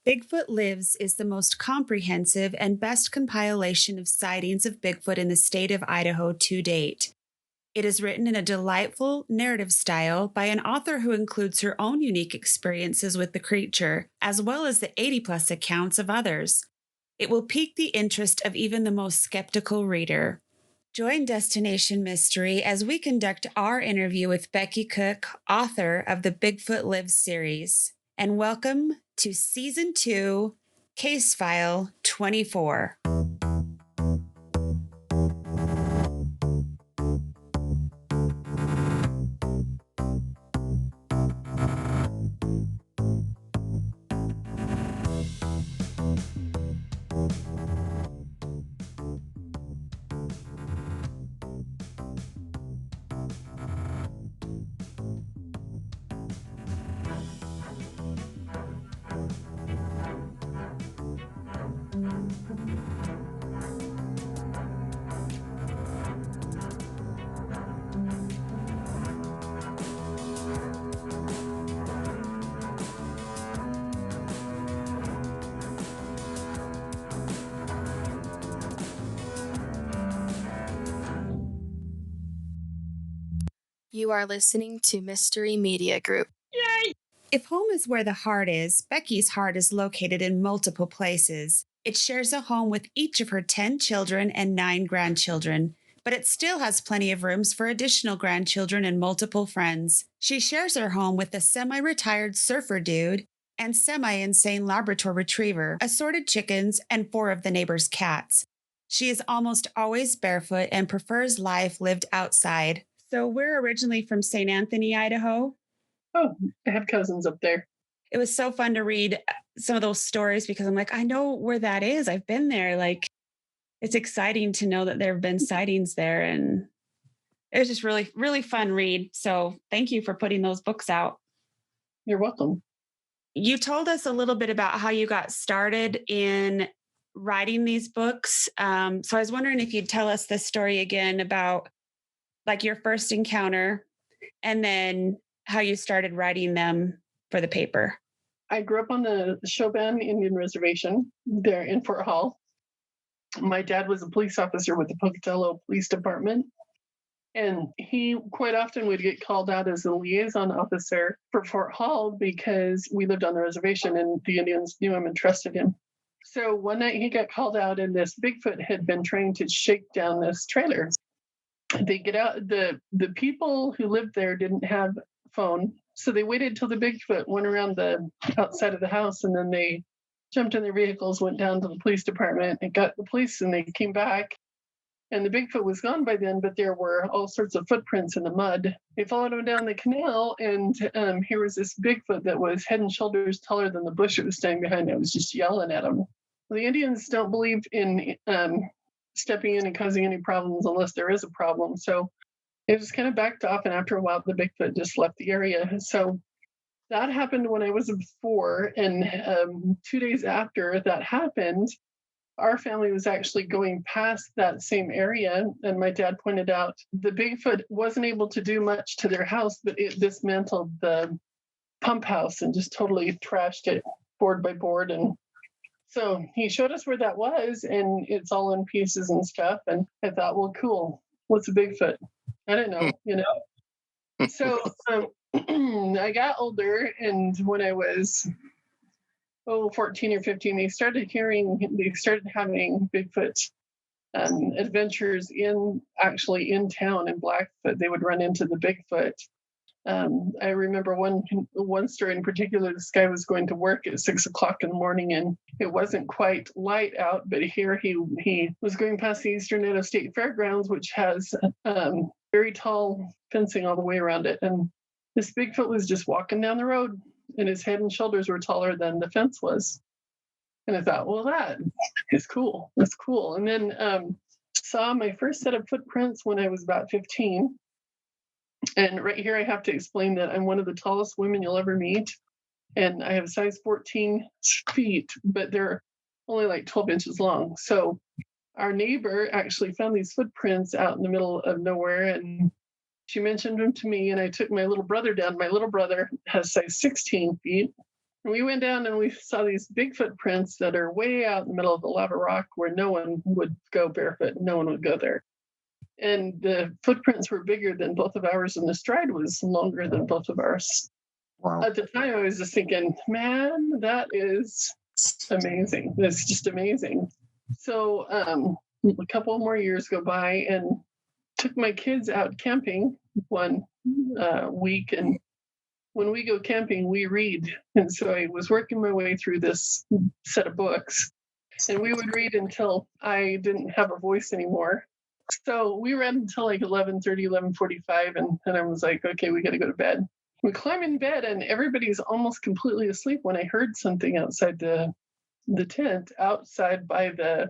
Bigfoot Lives is the most comprehensive and best compilation of sightings of Bigfoot in the state of Idaho to date. It is written in a delightful narrative style by an author who includes her own unique experiences with the creature, as well as the 80 plus accounts of others. It will pique the interest of even the most skeptical reader. Join Destination Mystery as we conduct our interview with Becky Cook, author of the Bigfoot Lives series. And welcome to Season 2, Case File 24. You are listening to Mystery Media Group. Yay! If home is where the heart is, Becky's heart is located in multiple places. It shares a home with each of her 10 children and 9 grandchildren, but it still has plenty of rooms for additional grandchildren and multiple friends. She shares her home with a semi-retired surfer dude and semi-insane Labrador retriever, assorted chickens, and 4 of the neighbor's cats. She is almost always barefoot and prefers life lived outside. So we're originally from St. Anthony, Idaho. Oh, I have cousins up there. It was so fun to read some of those stories because I'm like, I know where that is. I've been there. Like, it's exciting to know that there have been sightings there. And it was just really, really fun read. So thank you for putting those books out. You're welcome. You told us a little bit about how you got started in writing these books. So I was wondering if you'd tell us the story again about like your first encounter and then how you started writing them for the paper. I grew up on the Chauvin Indian Reservation there in Fort Hall. My dad was a police officer with the Pocatello Police Department, and he quite often would get called out as a liaison officer for Fort Hall because we lived on the reservation and the Indians knew him and trusted him. So one night he got called out, and this Bigfoot had been trying to shake down this trailer. They get out, the people who lived there didn't have phone, so they waited till the Bigfoot went around the outside of the house, and then they jumped in their vehicles, went down to the police department and got the police, and they came back, and the Bigfoot was gone by then, but there were all sorts of footprints in the mud. They followed him down the canal, and here was this Bigfoot that was head and shoulders taller than the bush it was standing behind. It was just yelling at him. The Indians don't believe in stepping in and causing any problems unless there is a problem. So it just kind of backed off, and after a while, the Bigfoot just left the area. So that happened when I was 4, and 2 days after that happened, our family was actually going past that same area, and my dad pointed out the Bigfoot wasn't able to do much to their house, but it dismantled the pump house and just totally trashed it board by board. And so he showed us where that was, and it's all in pieces and stuff. And I thought, well, cool. What's a Bigfoot? I don't know, So I got older, and when I was 14 or 15, they started having Bigfoot adventures in town in Blackfoot. They would run into the Bigfoot. I remember one story in particular. This guy was going to work at 6 o'clock in the morning, and it wasn't quite light out, but here he was going past the Eastern Idaho State Fairgrounds, which has very tall fencing all the way around it. And this Bigfoot was just walking down the road, and his head and shoulders were taller than the fence was. And I thought, well, that is cool. That's cool. And then saw my first set of footprints when I was about 15. And right here, I have to explain that I'm one of the tallest women you'll ever meet. And I have size 14 feet, but they're only like 12 inches long. So our neighbor actually found these footprints out in the middle of nowhere, and she mentioned them to me, and I took my little brother down. My little brother has size 16 feet, We went down and we saw these big footprints that are way out in the middle of the lava rock where no one would go barefoot. No one would go there. And the footprints were bigger than both of ours, and the stride was longer than both of ours. Wow. At the time, I was just thinking, man, that is amazing. That's just amazing. So a couple more years go by, and took my kids out camping one week. And when we go camping, we read. And so I was working my way through this set of books, and we would read until I didn't have a voice anymore. So we read until like 11:30, 11:45, and I was like, okay, we got to go to bed. We climb in bed, and everybody's almost completely asleep when I heard something outside the tent, outside by the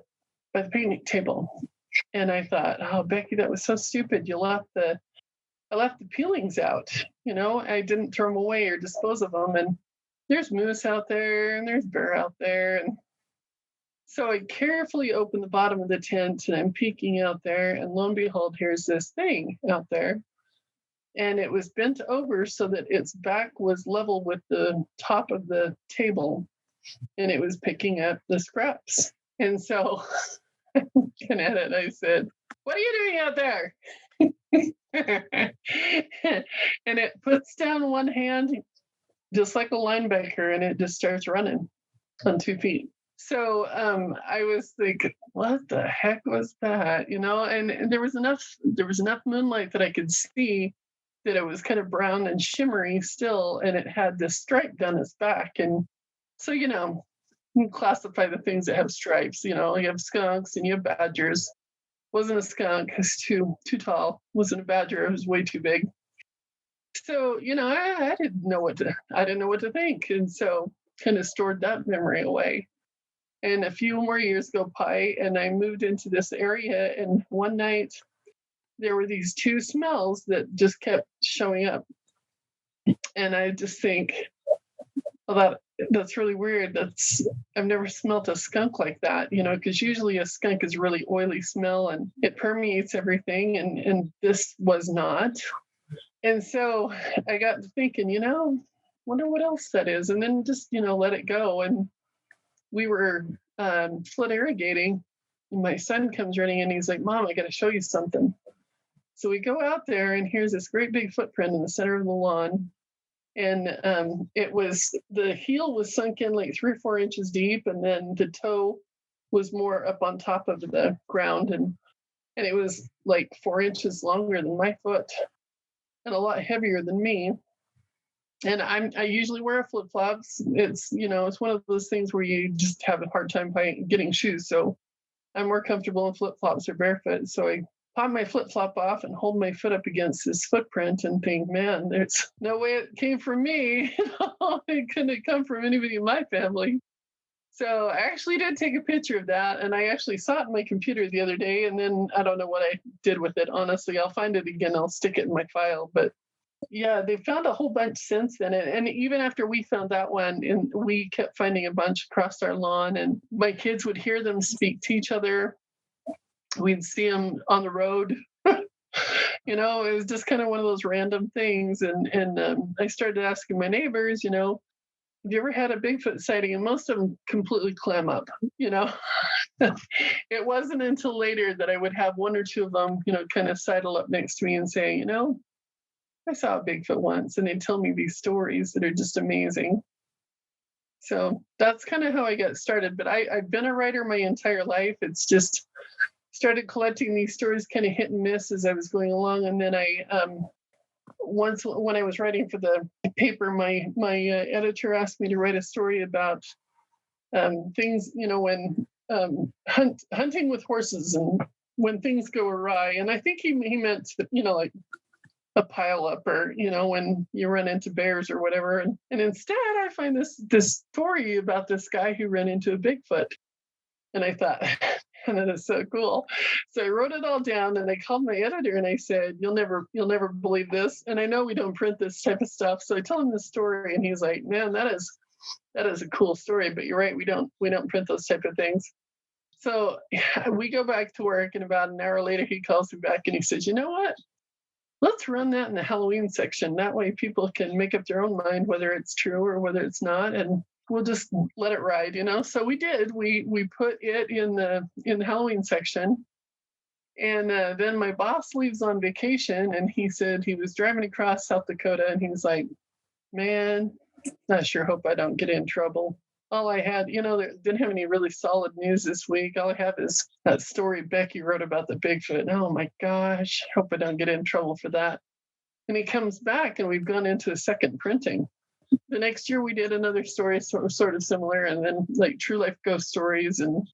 picnic table. And I thought, oh, Becky, that was so stupid. I left the peelings out. I didn't throw them away or dispose of them. And there's moose out there, and there's bear out there. And so I carefully opened the bottom of the tent, and I'm peeking out there, and lo and behold, here's this thing out there. And it was bent over so that its back was level with the top of the table, and it was picking up the scraps. And so looking at it, I said, "What are you doing out there?" And it puts down one hand just like a linebacker, and it just starts running on 2 feet. So I was like, what the heck was that? And there was enough moonlight that I could see that it was kind of brown and shimmery still, and it had this stripe down its back. And so, you can classify the things that have stripes. You have skunks and you have badgers. Wasn't a skunk, it's too tall. Wasn't a badger, it was way too big. So, I didn't know what to think. And so kind of stored that memory away. And a few more years go by, and I moved into this area, and one night there were these two smells that just kept showing up. And I just think, well, that's really weird. I've never smelt a skunk like that, because usually a skunk is a really oily smell and it permeates everything, and this was not. And so I got to thinking, wonder what else that is, and then just let it go. And we were flood irrigating, and my son comes running in, and he's like, "Mom, I got to show you something." So we go out there, and here's this great big footprint in the center of the lawn. And the heel was sunk in like 3 or 4 inches deep, and then the toe was more up on top of the ground, and it was like 4 inches longer than my foot and a lot heavier than me. And I usually wear flip flops. It's it's one of those things where you just have a hard time getting shoes. So I'm more comfortable in flip flops or barefoot. So I pop my flip flop off and hold my foot up against this footprint and think, man, there's no way it came from me. It couldn't come from anybody in my family. So I actually did take a picture of that, and I actually saw it in my computer the other day, and then I don't know what I did with it. Honestly, I'll find it again. I'll stick it in my file. But yeah, they found a whole bunch since then. And even after we found that one, and we kept finding a bunch across our lawn, and my kids would hear them speak to each other. We'd see them on the road. It was just kind of one of those random things. And I started asking my neighbors, have you ever had a Bigfoot sighting? And most of them completely clam up, It wasn't until later that I would have one or two of them, kind of sidle up next to me and say, I saw a Bigfoot once, and they'd tell me these stories that are just amazing. So that's kind of how I got started. But I've been a writer my entire life. It's just started collecting these stories kind of hit and miss as I was going along. And then I once when I was writing for the paper, my editor asked me to write a story about things, when hunting with horses and when things go awry. And I think he meant, like a pile up, or when you run into bears or whatever. And instead I find this story about this guy who ran into a Bigfoot. And I thought, and that is so cool. So I wrote it all down, and I called my editor and I said, you'll never believe this. And I know we don't print this type of stuff. So I tell him the story, and he's like, man, that is a cool story, but you're right, we don't print those type of things. So we go back to work, and about an hour later he calls me back and he says, you know what? let's run that in the Halloween section. That way people can make up their own mind whether it's true or whether it's not. And we'll just let it ride, So we did. We put it in the Halloween section. And then my boss leaves on vacation, and he said he was driving across South Dakota, and he was like, man, I sure hope I don't get in trouble. All I had, didn't have any really solid news this week. All I have is that story Becky wrote about the Bigfoot. Oh my gosh, hope I don't get in trouble for that. And he comes back, and we've gone into a second printing. The next year we did another story sort of similar, and then like true life ghost stories, and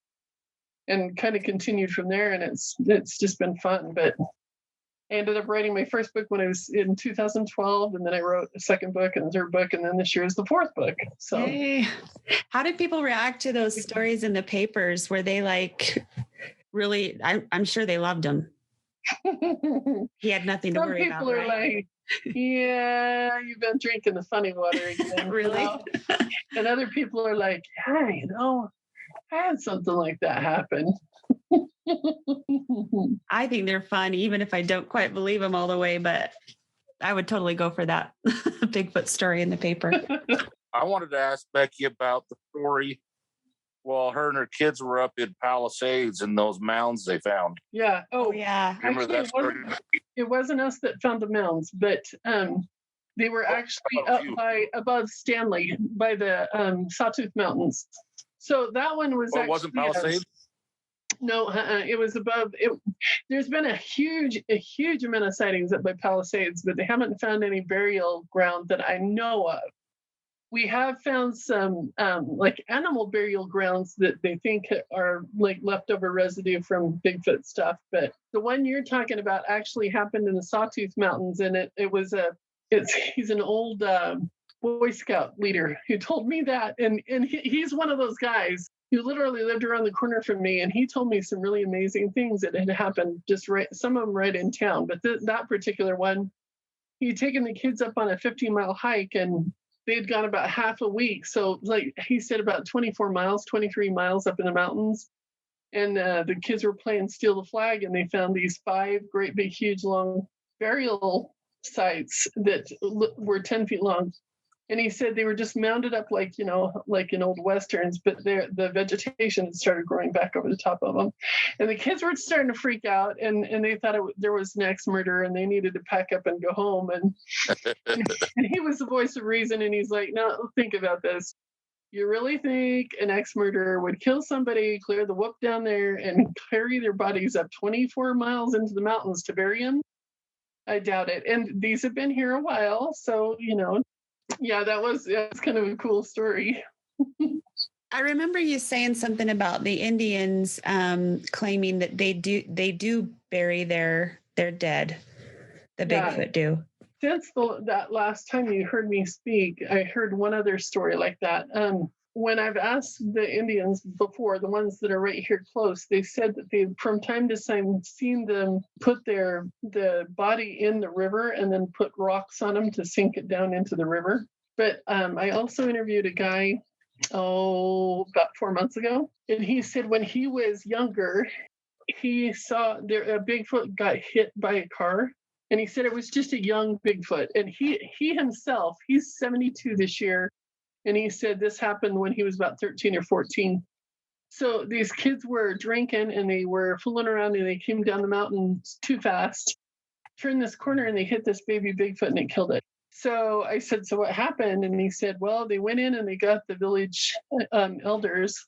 kind of continued from there. And it's just been fun. But I ended up writing my first book when I was in 2012, and then I wrote a second book and a third book, and then this year is the fourth book. So, Yay. How did people react to those stories in the papers? Were they like really? I'm sure they loved them. He had nothing to worry about. Some people are like, "Yeah, you've been drinking the funny water again." Really? And other people are like, "Hey, I had something like that happen." I think they're fun, even if I don't quite believe them all the way, but I would totally go for that Bigfoot story in the paper. I wanted to ask Becky about the story while her and her kids were up in Palisades and those mounds they found. Yeah. Oh, yeah. Remember Actually, that story? it wasn't us that found the mounds, but they were actually up above Stanley by the Sawtooth Mountains. So that one was it wasn't Palisades? No, it was above. There's been a huge amount of sightings up by Palisades, but they haven't found any burial ground that I know of. We have found some like animal burial grounds that they think are like leftover residue from Bigfoot stuff. But the one you're talking about actually happened in the Sawtooth Mountains, and he's an old Boy Scout leader who told me that, and he's one of those guys who literally lived around the corner from me, and he told me some really amazing things that had happened just right, some of them right in town. But that particular one, he'd taken the kids up on a 15-mile hike, and they'd gone about half a week. So like he said, about 23 miles up in the mountains. And the kids were playing Steal the Flag, and they found these 5 great big, huge, long burial sites that were 10 feet long. And he said they were just mounded up like in old Westerns, but the vegetation had started growing back over the top of them. And the kids were starting to freak out, and they thought there was an ex murder, and they needed to pack up and go home. And he was the voice of reason, and he's like, no, think about this. You really think an ex murderer would kill somebody, clear the whoop down there, and carry their bodies up 24 miles into the mountains to bury them? I doubt it. And these have been here a while, so, yeah, that's kind of a cool story. I remember you saying something about the Indians claiming that they do bury their dead. The Bigfoot do. Since that last time you heard me speak, I heard one other story like that. When I've asked the Indians before, the ones that are right here close, they said that they've from time to time seen them put the body in the river and then put rocks on them to sink it down into the river. But I also interviewed a guy, about 4 months ago, and he said when he was younger, he saw a Bigfoot got hit by a car. And he said it was just a young Bigfoot. And he himself, he's 72 this year. And he said this happened when he was about 13 or 14. So these kids were drinking, and they were fooling around, and they came down the mountain too fast, turned this corner, and they hit this baby Bigfoot, and it killed it. So I said, so what happened? And he said, well, they went in and they got the village elders,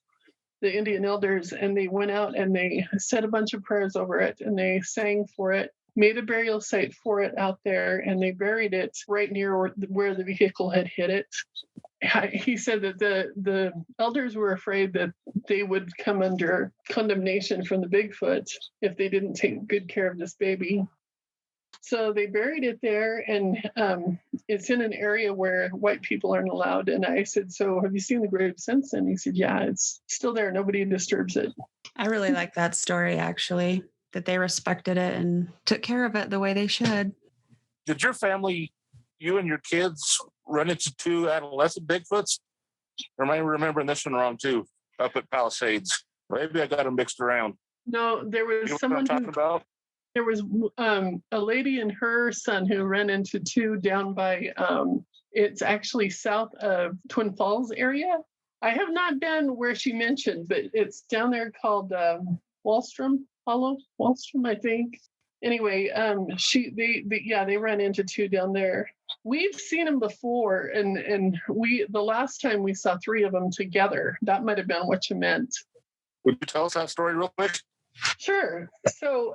the Indian elders, and they went out and they said a bunch of prayers over it, and they sang for it, made a burial site for it out there, and they buried it right near where the vehicle had hit it. He said that the elders were afraid that they would come under condemnation from the Bigfoot if they didn't take good care of this baby. So they buried it there, and it's in an area where white people aren't allowed. And I said, so have you seen the grave since? And he said, yeah, it's still there. Nobody disturbs it. I really like that story, actually, that they respected it and took care of it the way they should. Did your family, you and your kids, run into 2 adolescent Bigfoots? Or am I remembering this one wrong too? Up at Palisades. Maybe I got them mixed around. No, there was you know someone what I'm talking about? There was a lady and her son who ran into two down by, it's actually south of Twin Falls area. I have not been where she mentioned, but it's down there called Wallstrom Hollow, Wallstrom, I think. Anyway, they ran into two down there. We've seen them before, and the last time we saw three of them together. That might have been what you meant. Would you tell us that story real quick? Sure. So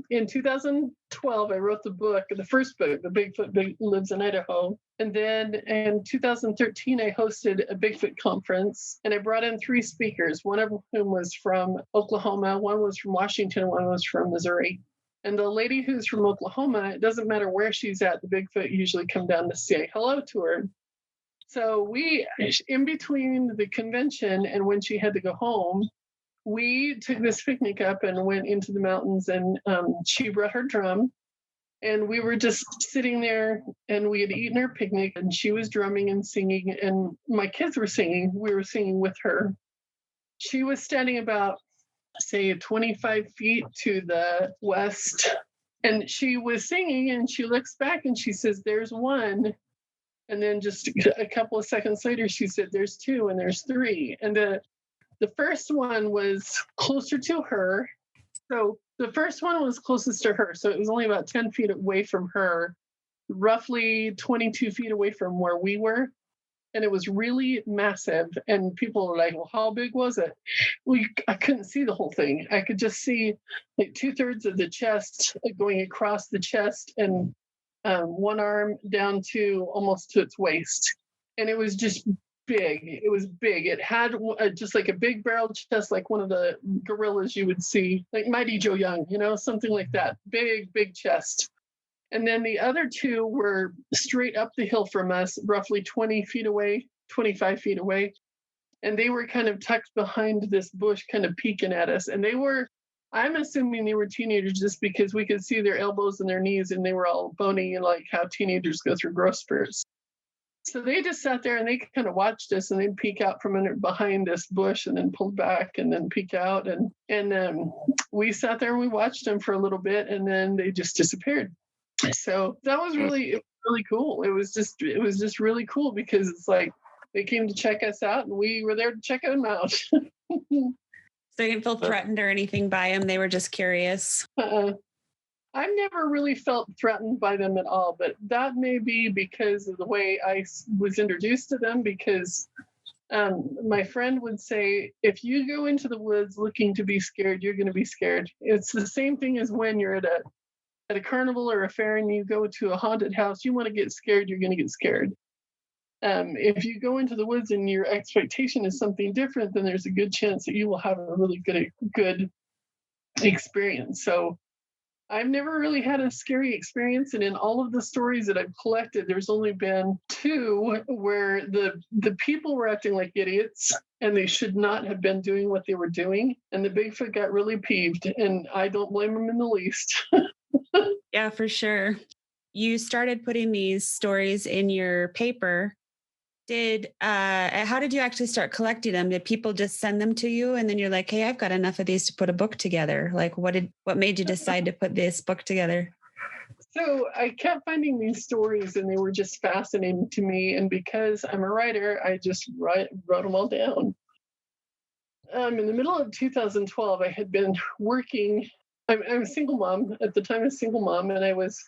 in 2012, I wrote the first book, The Bigfoot Lives in Idaho. And then in 2013, I hosted a Bigfoot conference, and I brought in three speakers, one of whom was from Oklahoma, one was from Washington, one was from Missouri. And the lady who's from Oklahoma, it doesn't matter where she's at, the Bigfoot usually come down to say hello to her. So we, in between the convention and when she had to go home, we took this picnic up and went into the mountains, and she brought her drum, and we were just sitting there, and we had eaten our picnic, and she was drumming and singing, and my kids were singing. We were singing with her. She was standing about, say, 25 feet to the west, and she was singing, and she looks back and she says, "There's one." And then just a couple of seconds later, she said, "There's two, and there's three." And the first one was closer to her. So the first one was closest to her. So it was only about 10 feet away from her, roughly 22 feet away from where we were. And it was really massive. And people were like, "Well, how big was it?" I couldn't see the whole thing. I could just see like 2/3 of the chest going across the chest, and one arm down to almost to its waist. And it was just big. It was big. It had just like a big barrel chest, like one of the gorillas you would see, like Mighty Joe Young, something like that. Big chest. And then the other two were straight up the hill from us, roughly 20 feet away, 25 feet away. And they were kind of tucked behind this bush, kind of peeking at us. And I'm assuming they were teenagers just because we could see their elbows and their knees, and they were all bony, and like how teenagers go through growth spurts. So they just sat there and they kind of watched us, and they'd peek out from behind this bush and then pull back and then peek out. And we sat there and we watched them for a little bit, and then they just disappeared. So that was really cool. It was just really cool because it's like they came to check us out, and we were there to check them out. So you didn't feel threatened or anything by them? They were just curious? I've never really felt threatened by them at all, but that may be because of the way I was introduced to them, because my friend would say, if you go into the woods looking to be scared, you're going to be scared. It's the same thing as when you're at a carnival or a fair and you go to a haunted house, you want to get scared, you're going to get scared. If you go into the woods and your expectation is something different, then there's a good chance that you will have a really good experience. So I've never really had a scary experience, and in all of the stories that I've collected, there's only been two where the people were acting like idiots, and they should not have been doing what they were doing, and the Bigfoot got really peeved, and I don't blame them in the least. Yeah, for sure. You started putting these stories in your paper. How did you actually start collecting them? Did people just send them to you and then you're like, "Hey, I've got enough of these to put a book together"? Like what made you decide to put this book together? So I kept finding these stories, and they were just fascinating to me. And because I'm a writer, I just wrote them all down. In the middle of 2012, I had been working. I'm a single mom at the time, a single mom, and I was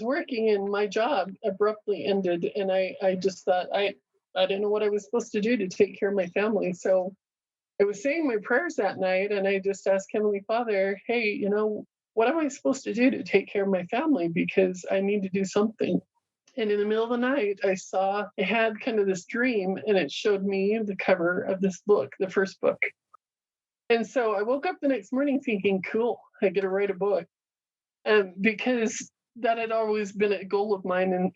working, and my job abruptly ended, and I just thought I didn't know what I was supposed to do to take care of my family. So I was saying my prayers that night, and I just asked Heavenly Father, "Hey, what am I supposed to do to take care of my family? Because I need to do something." And in the middle of the night, I had kind of this dream, and it showed me the cover of this book, the first book. And so I woke up the next morning thinking, cool, I get to write a book. Because that had always been a goal of mine. And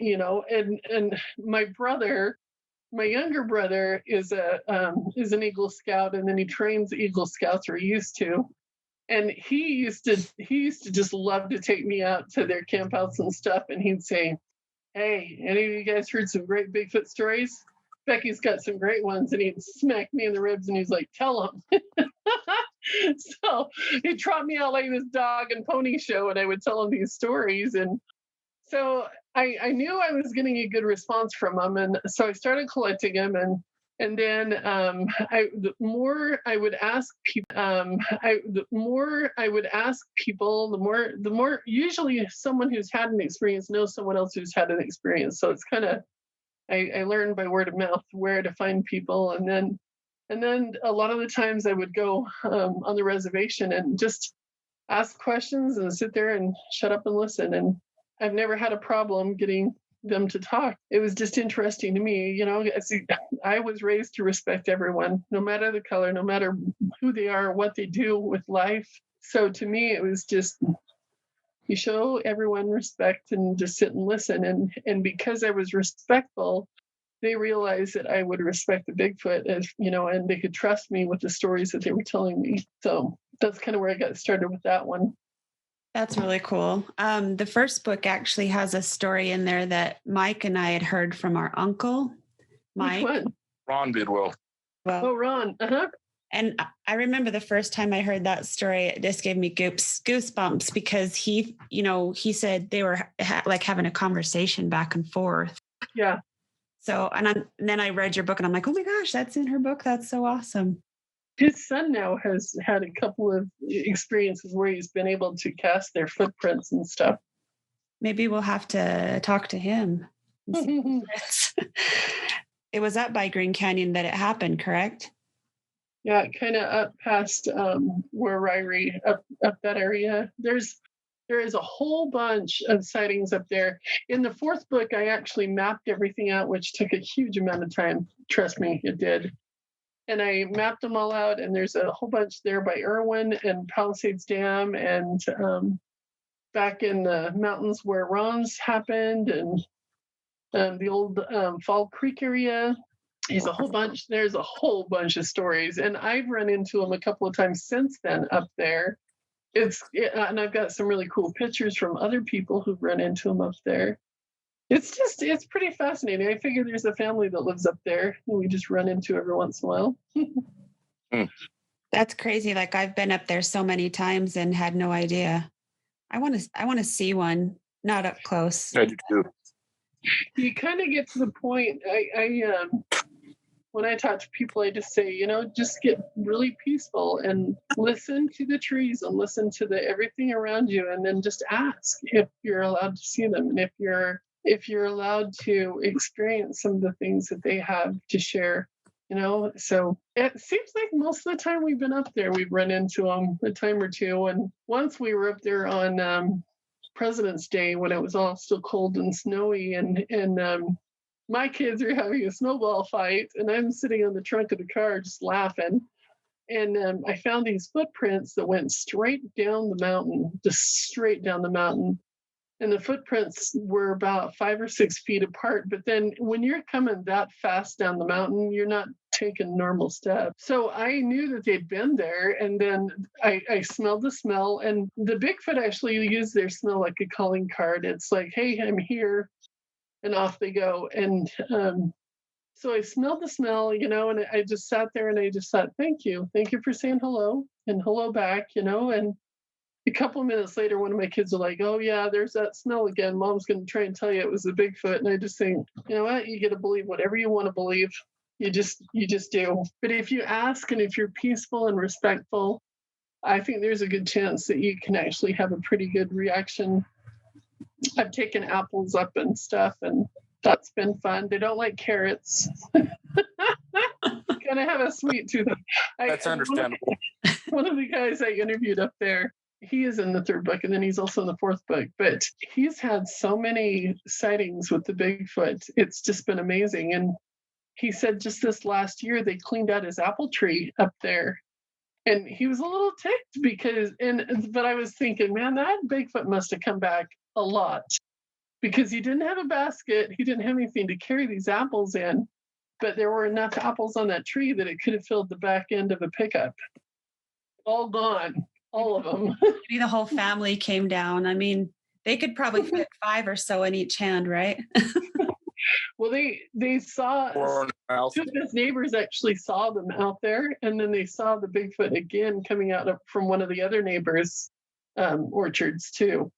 my younger brother is an Eagle Scout, and then he trains Eagle Scouts, or he used to. And he used to just love to take me out to their campouts and stuff. And he'd say, "Hey, any of you guys heard some great Bigfoot stories? Becky's got some great ones." And he'd smack me in the ribs, and he's like, "Tell them." So he trot me out like this dog and pony show, and I would tell him these stories. And so I knew I was getting a good response from them, and so I started collecting them. And then the more I would ask people, the more usually someone who's had an experience knows someone else who's had an experience. So it's kind of I learned by word of mouth where to find people, and then a lot of the times I would go on the reservation and just ask questions and sit there and shut up and listen. And I've never had a problem getting them to talk. It was just interesting to me. I was raised to respect everyone, no matter the color, no matter who they are, what they do with life. So to me, it was just, you show everyone respect and just sit and listen. And because I was respectful, they realized that I would respect the Bigfoot, and they could trust me with the stories that they were telling me. So that's kind of where I got started with that one. That's really cool. The first book actually has a story in there that Mike and I had heard from our uncle, Mike. Which one? Ron Bidwell. Oh, Ron. Uh-huh. And I remember the first time I heard that story, it just gave me goosebumps because he said they were like having a conversation back and forth. Yeah. So, and then I read your book and I'm like, oh my gosh, that's in her book. That's so awesome. His son now has had a couple of experiences where he's been able to cast their footprints and stuff. Maybe we'll have to talk to him. It was up by Green Canyon that it happened, correct? Yeah, kind of up past where Ryrie, up that area. There is a whole bunch of sightings up there. In the fourth book, I actually mapped everything out, which took a huge amount of time. Trust me, it did. And I mapped them all out, and there's a whole bunch there by Irwin and Palisades Dam, and back in the mountains where Ron's happened, and the old Fall Creek area. There's a whole bunch of stories, and I've run into them a couple of times since then up there. And I've got some really cool pictures from other people who've run into them up there. It's pretty fascinating. I figure there's a family that lives up there and we just run into every once in a while. That's crazy. Like I've been up there so many times and had no idea. I want to see one, not up close. I do too. You kind of get to the point. When I talk to people, I just say, just get really peaceful and listen to the trees and listen to everything around you, and then just ask if you're allowed to see them and if you're allowed to experience some of the things that they have to share. So it seems like most of the time we've been up there, we've run into them a time or two. And once we were up there on President's Day when it was all still cold and snowy, and my kids are having a snowball fight, and I'm sitting on the trunk of the car just laughing. And I found these footprints that went straight down the mountain, just straight down the mountain. And the footprints were about 5 or 6 feet apart. But then when you're coming that fast down the mountain, you're not taking normal steps. So I knew that they'd been there. And then I smelled the smell. And the Bigfoot actually used their smell like a calling card. It's like, hey, I'm here. And off they go. And so I smelled the smell, and I just sat there and I just thought, thank you for saying hello and hello back, and a couple of minutes later, one of my kids are like, oh yeah, there's that smell again. Mom's going to try and tell you it was a Bigfoot. And I just think, you know what, you get to believe whatever you want to believe. You just do. But if you ask and if you're peaceful and respectful, I think there's a good chance that you can actually have a pretty good reaction. I've taken apples up and stuff, and that's been fun. They don't like carrots. Kind of have a sweet tooth. That's understandable. One of the guys I interviewed up there, he is in the third book, and then he's also in the fourth book. But he's had so many sightings with the Bigfoot. It's just been amazing. And he said just this last year, they cleaned out his apple tree up there. And he was a little ticked but I was thinking, man, that Bigfoot must have come back a lot, because he didn't have a basket. He didn't have anything to carry these apples in, but there were enough apples on that tree that it could have filled the back end of a pickup. All gone, all of them. Maybe the whole family came down. I mean, they could probably fit 5 or so in each hand, right? Well, they saw Or else. two of his neighbors actually saw them out there, and then they saw the Bigfoot again coming out from one of the other neighbors' orchards too.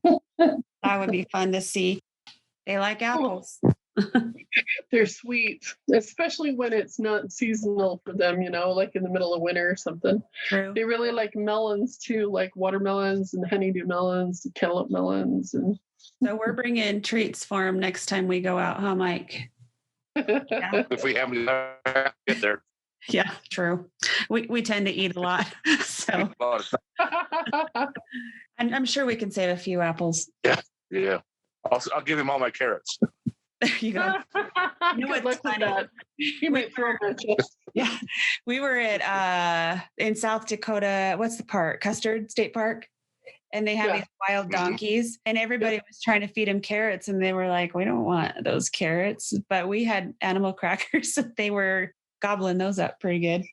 That would be fun to see. They like apples. They're sweet, especially when it's not seasonal for them, like in the middle of winter or something. True. They really like melons too, like watermelons and honeydew melons, and cantaloupe melons, and So we're bringing treats for them next time we go out, huh, Mike? Yeah. If we haven't get there. Yeah, true. We tend to eat a lot. So I'm sure we can save a few apples. Yeah. I'll give him all my carrots. There you go. You know Good what's luck with funny? that. He might throw them at you. Yeah. We were at in South Dakota, what's the park? Custard State Park. And they have these wild donkeys, and everybody was trying to feed them carrots, and they were like, we don't want those carrots. But we had animal crackers, so they were gobbling those up pretty good.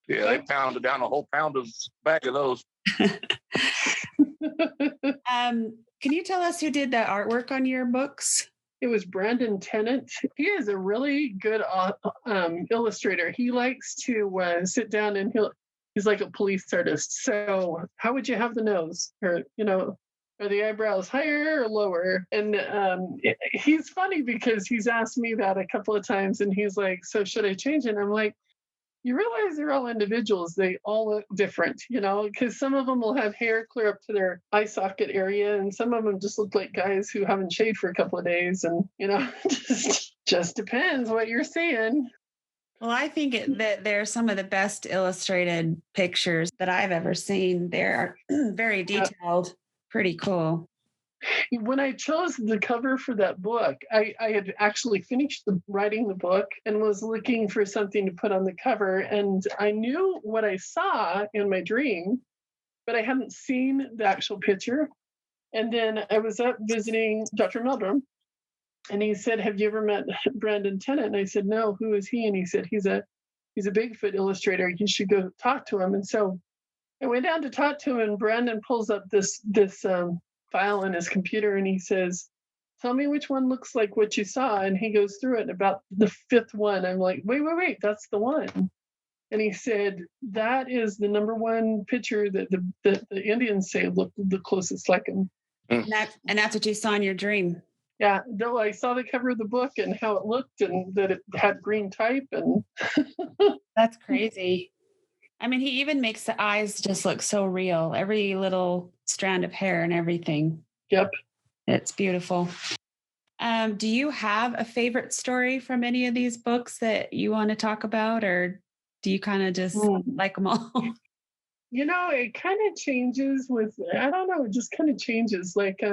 Yeah, they pounded down a whole pound of bag of those. Can you tell us who did the artwork on your books? It was Brandon Tennant. He is a really good illustrator. He likes to sit down and he's like a police artist. So how would you have the nose? Or, are the eyebrows higher or lower? And he's funny because he's asked me that a couple of times, and he's like, so should I change it? And I'm like, you realize they're all individuals. They all look different, because some of them will have hair clear up to their eye socket area, and some of them just look like guys who haven't shaved for a couple of days. And, just depends what you're seeing. Well, I think that they're some of the best illustrated pictures that I've ever seen. They're very detailed, pretty cool. When I chose the cover for that book, I had actually finished writing the book and was looking for something to put on the cover. And I knew what I saw in my dream, but I hadn't seen the actual picture. And then I was up visiting Dr. Meldrum, and he said, have you ever met Brandon Tennant? And I said, no, who is he? And he said, he's a Bigfoot illustrator. You should go talk to him. And so I went down to talk to him, and Brandon pulls up this file in his computer, and he says, tell me which one looks like what you saw. And he goes through it. About the fifth one, I'm like, wait, that's the one. And he said, that is the number one picture that the Indians say looked the closest like him. And that's what you saw in your dream. Yeah, no, I saw the cover of the book and how it looked, and that it had green type. And that's crazy. I mean, he even makes the eyes just look so real. Every little strand of hair and everything. Yep. It's beautiful. Do you have a favorite story from any of these books that you want to talk about, or do you kind of just like them all? It kind of changes with, I don't know, it just kind of changes. Like,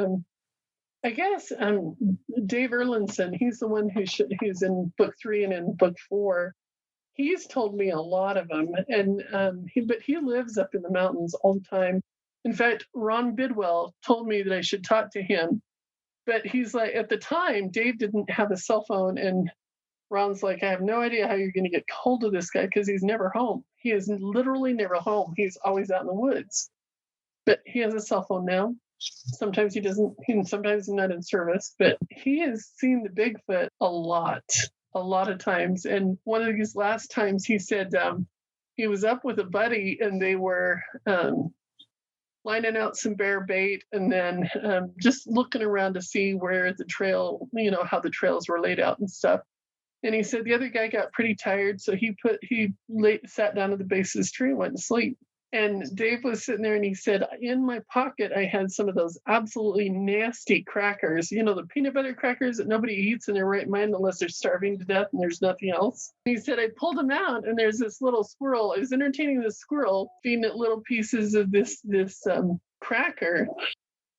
I guess Dave Erlinson, he's the one who's in book 3 and in book 4. He's told me a lot of them, and he lives up in the mountains all the time. In fact, Ron Bidwell told me that I should talk to him, but he's like, at the time, Dave didn't have a cell phone, and Ron's like, I have no idea how you're going to get hold of this guy because he's never home. He is literally never home. He's always out in the woods, but he has a cell phone now. Sometimes he doesn't, sometimes he's not in service, but he has seen the Bigfoot a lot of times. And one of these last times he said he was up with a buddy, and they were lining out some bear bait, and then just looking around to see where the trail, how the trails were laid out and stuff. And he said the other guy got pretty tired, so he sat down at the base of this tree and went to sleep. And Dave was sitting there, and he said, in my pocket, I had some of those absolutely nasty crackers, the peanut butter crackers that nobody eats in their right mind unless they're starving to death and there's nothing else. He said, I pulled them out, and there's this little squirrel. I was entertaining this squirrel, feeding it little pieces of this cracker.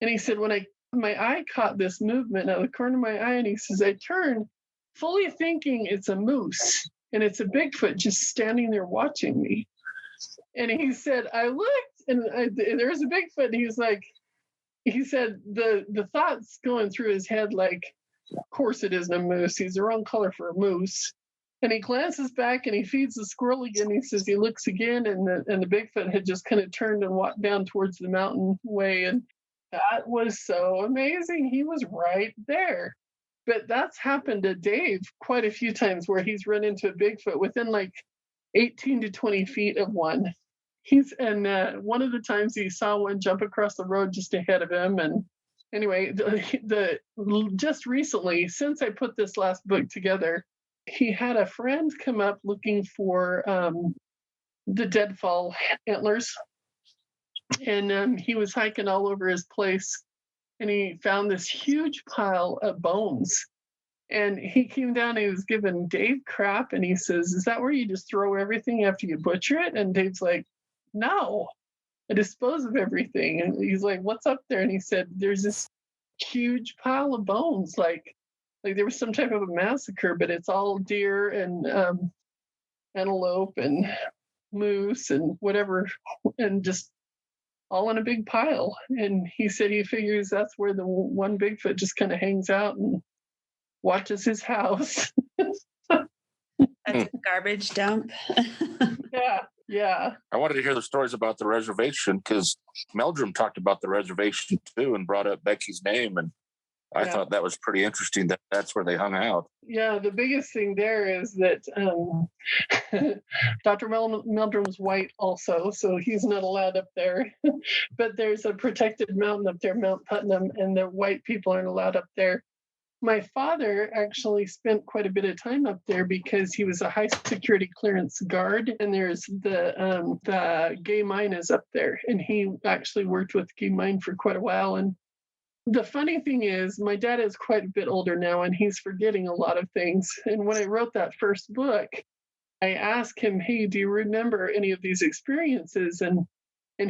And he said, when my eye caught this movement out of the corner of my eye, and he says, I turned, fully thinking it's a moose, and it's a Bigfoot just standing there watching me. And he said, I looked, and there's a Bigfoot. And he said the thoughts going through his head, like, of course it isn't a moose. He's the wrong color for a moose. And he glances back, and he feeds the squirrel again. He says he looks again, and the Bigfoot had just kind of turned and walked down towards the mountain way. And that was so amazing. He was right there. But that's happened to Dave quite a few times where he's run into a Bigfoot within like 18 to 20 feet of one. One of the times he saw one jump across the road just ahead of him. And anyway, just recently, since I put this last book together, he had a friend come up looking for the deadfall antlers, and he was hiking all over his place, and he found this huge pile of bones. And he came down and he was giving Dave crap, and he says, "Is that where you just throw everything after you butcher it?" And Dave's like, "No, I dispose of everything." And he's like, "What's up there?" And he said, "There's this huge pile of bones, like there was some type of a massacre, but it's all deer and antelope and moose and whatever, and just all in a big pile." And he said he figures that's where the one Bigfoot just kind of hangs out and watches his house. That's a garbage dump. Yeah. I wanted to hear the stories about the reservation because Meldrum talked about the reservation too and brought up Becky's name. And I thought that was pretty interesting that that's where they hung out. Yeah, the biggest thing there is that Dr. Meldrum's white also, so he's not allowed up there. But there's a protected mountain up there, Mount Putnam, and the white people aren't allowed up there. My father actually spent quite a bit of time up there because he was a high security clearance guard, and there's the gay mine is up there, and he actually worked with gay mine for quite a while. And the funny thing is, my dad is quite a bit older now, and he's forgetting a lot of things. And when I wrote that first book, I asked him, "Hey, do you remember any of these experiences?" And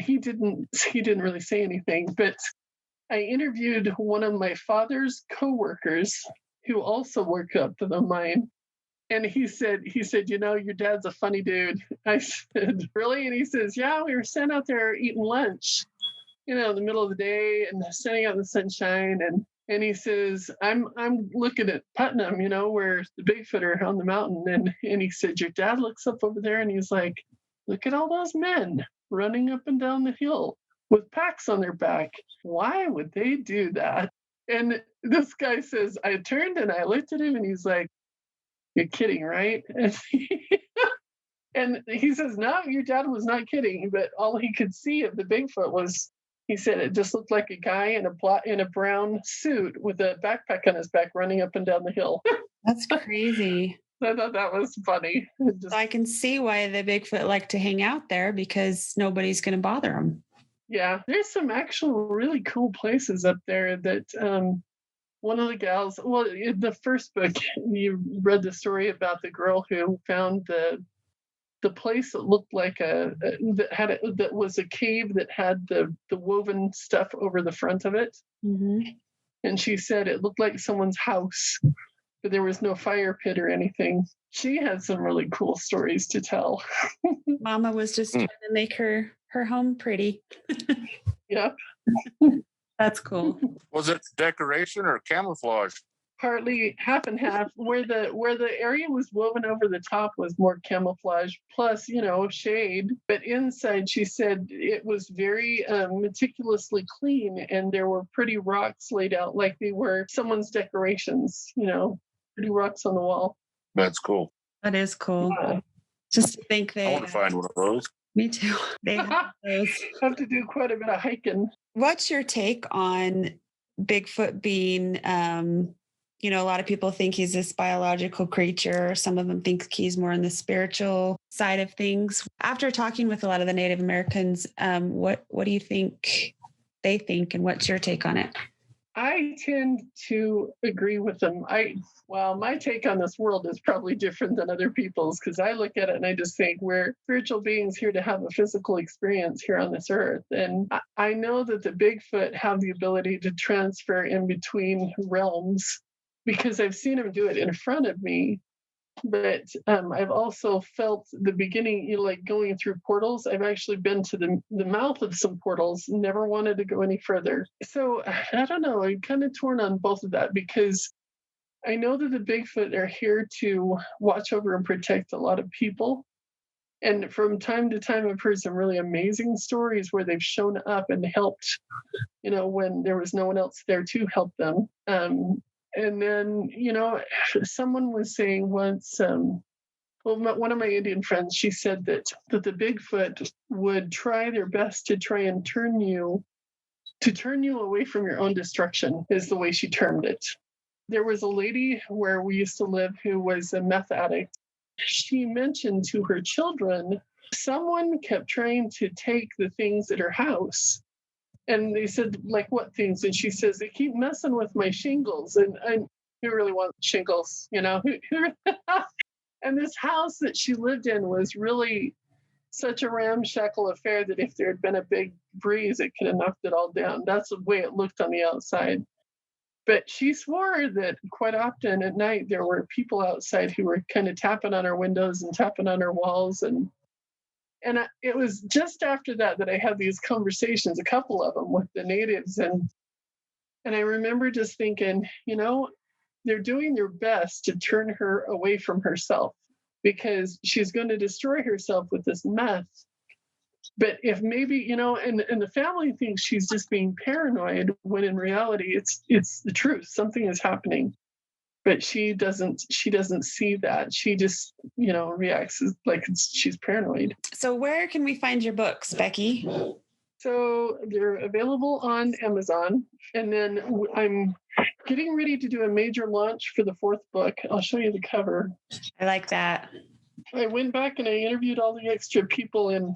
he didn't really say anything, but I interviewed one of my father's coworkers who also worked up to the mine. And he said, "Your dad's a funny dude." I said, "Really?" And he says, "Yeah, we were sitting out there eating lunch, in the middle of the day and standing out in the sunshine." And he says, I'm looking at Putnam, where the Bigfoot are on the mountain. And he said, "Your dad looks up over there and he's like, look at all those men running up and down the hill with packs on their back. Why would they do that?" And this guy says, I turned and I looked at him and he's like, "You're kidding, right?" And he says, "No, your dad was not kidding." But all he could see of the Bigfoot was, he said, it just looked like a guy in a brown suit with a backpack on his back running up and down the hill. That's crazy. I thought that was funny. So I can see why the Bigfoot like to hang out there because nobody's going to bother them. Yeah, there's some actual really cool places up there that one of the gals, well, in the first book, you read the story about the girl who found the place that looked like that was a cave that had the woven stuff over the front of it. Mm-hmm. And she said it looked like someone's house, but there was no fire pit or anything. She had some really cool stories to tell. Mama was just trying to make her home pretty. Yep. That's cool. Was it decoration or camouflage? Partly half and half. Where the area was woven over the top was more camouflage, plus shade. But inside, she said it was very meticulously clean, and there were pretty rocks laid out like they were someone's decorations. Pretty rocks on the wall. That's cool. That is cool. Just to think I want to find one of those. Me too. They have those. Have to do quite a bit of hiking. What's your take on Bigfoot being? A lot of people think he's this biological creature. Some of them think he's more on the spiritual side of things. After talking with a lot of the Native Americans, what do you think they think, and what's your take on it? I tend to agree with them. My take on this world is probably different than other people's, because I look at it and I just think we're spiritual beings here to have a physical experience here on this earth. And I know that the Bigfoot have the ability to transfer in between realms because I've seen them do it in front of me. But I've also felt the beginning, like going through portals. I've actually been to the mouth of some portals, never wanted to go any further. So I don't know, I'm kind of torn on both of that, because I know that the Bigfoot are here to watch over and protect a lot of people. And from time to time, I've heard some really amazing stories where they've shown up and helped, when there was no one else there to help them. And then, someone was saying once, one of my Indian friends, she said that the Bigfoot would try their best to try and turn you away from your own destruction, is the way she termed it. There was a lady where we used to live who was a meth addict. She mentioned to her children, someone kept trying to take the things at her house. And they said, like, what things? And she says, they keep messing with my shingles. And who really wants shingles? And this house that she lived in was really such a ramshackle affair that if there had been a big breeze, it could have knocked it all down. That's the way it looked on the outside. But she swore that quite often at night there were people outside who were kind of tapping on our windows and tapping on our walls. And it was just after that I had these conversations, a couple of them with the natives. And I remember just thinking, they're doing their best to turn her away from herself because she's going to destroy herself with this meth. But if maybe, and the family thinks she's just being paranoid, when in reality it's the truth. Something is happening. But she doesn't see that. She just, reacts like she's paranoid. So where can we find your books, Becky? So they're available on Amazon. And then I'm getting ready to do a major launch for the 4th book. I'll show you the cover. I like that. I went back and I interviewed all the extra people in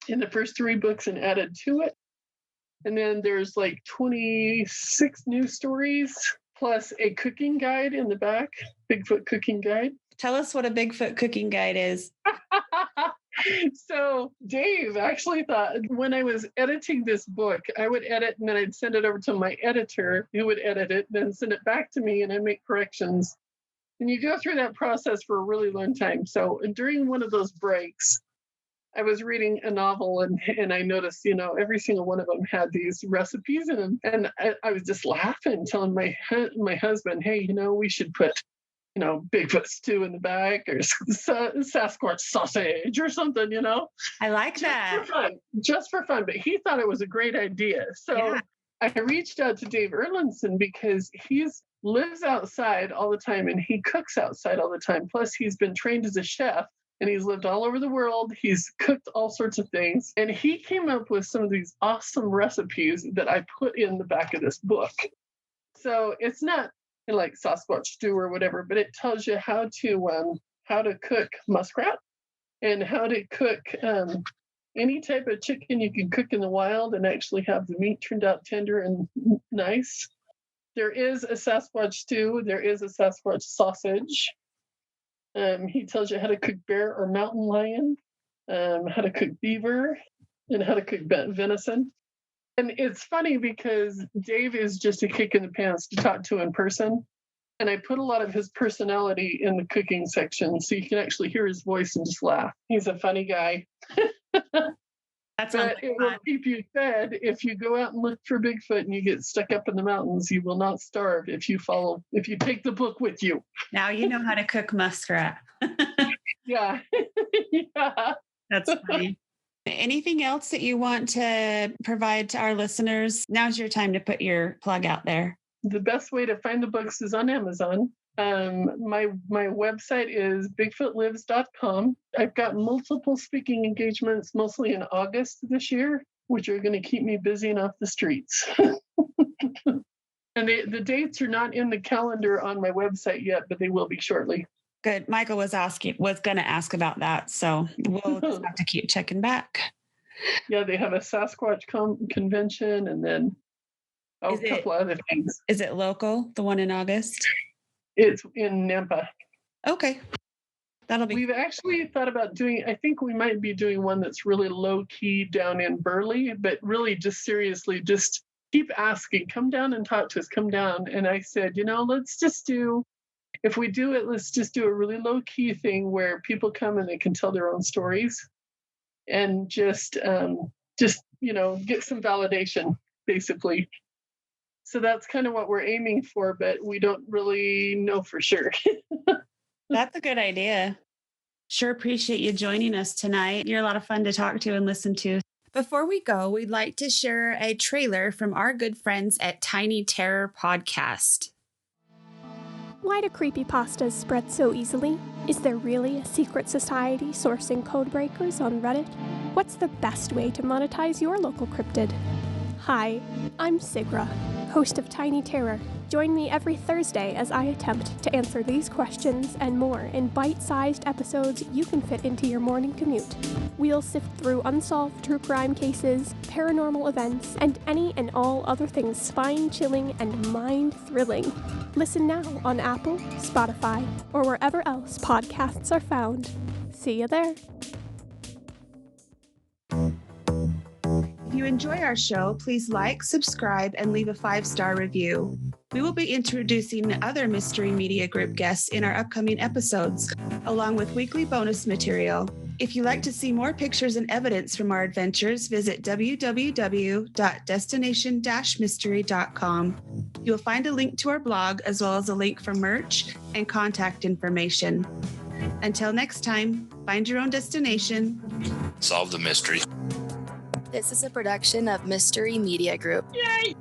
the first 3 books and added to it. And then there's like 26 new stories plus a cooking guide in the back, Bigfoot cooking guide. Tell us what a Bigfoot cooking guide is. So Dave actually thought when I was editing this book, I would edit and then I'd send it over to my editor who would edit it, then send it back to me and I'd make corrections. And you go through that process for a really long time. So during one of those breaks, I was reading a novel and I noticed, every single one of them had these recipes in them. And I was just laughing, telling my husband, hey, we should put, Bigfoot stew in the back or Sasquatch sausage or something, I like that. Just for fun. But he thought it was a great idea. So yeah. I reached out to Dave Erlandson because he lives outside all the time and he cooks outside all the time. Plus, he's been trained as a chef. And he's lived all over the world. He's cooked all sorts of things. And he came up with some of these awesome recipes that I put in the back of this book. So it's not like Sasquatch stew or whatever, but it tells you how to cook muskrat and how to cook any type of chicken you can cook in the wild and actually have the meat turned out tender and nice. There is a Sasquatch stew. There is a Sasquatch sausage. He tells you how to cook bear or mountain lion, how to cook beaver, and how to cook venison. And it's funny because Dave is just a kick in the pants to talk to in person. And I put a lot of his personality in the cooking section so you can actually hear his voice and just laugh. He's a funny guy. But it will keep you fed. If you go out and look for Bigfoot and you get stuck up in the mountains, you will not starve if you take the book with you. Now you know how to cook muskrat. Yeah. Yeah. That's funny. Anything else that you want to provide to our listeners? Now's your time to put your plug out there. The best way to find the books is on Amazon. My website is bigfootlives.com. I've got multiple speaking engagements, mostly in August this year, which are going to keep me busy and off the streets. And the dates are not in the calendar on my website yet, but they will be shortly. Good. Michael was going to ask about that, so we'll just have to keep checking back. Yeah, they have a Sasquatch convention, and then a couple other things. Is it local? The one in August? It's in Nampa. Okay. We've actually thought about I think we might be doing one that's really low key down in Burley, but really just seriously, just keep asking, come down and talk to us, come down. And I said, let's just if we do it, let's just do a really low key thing where people come and they can tell their own stories and just get some validation, basically. So that's kind of what we're aiming for, but we don't really know for sure. That's a good idea. Sure appreciate you joining us tonight. You're a lot of fun to talk to and listen to. Before we go, we'd like to share a trailer from our good friends at Tiny Terror Podcast. Why do creepypastas spread so easily? Is there really a secret society sourcing codebreakers on Reddit? What's the best way to monetize your local cryptid? Hi, I'm Sigra, host of Tiny Terror. Join me every Thursday as I attempt to answer these questions and more in bite-sized episodes you can fit into your morning commute. We'll sift through unsolved true crime cases, paranormal events, and any and all other things spine-chilling and mind-thrilling. Listen now on Apple, Spotify, or wherever else podcasts are found. See you there. If you enjoy our show, please like, subscribe, and leave a 5-star review. We will be introducing other Mystery Media Group guests in our upcoming episodes, along with weekly bonus material. If you'd like to see more pictures and evidence from our adventures, visit www.destination-mystery.com. You'll find a link to our blog, as well as a link for merch and contact information. Until next time, find your own destination. Solve the mystery. This is a production of Mystery Media Group. Yay!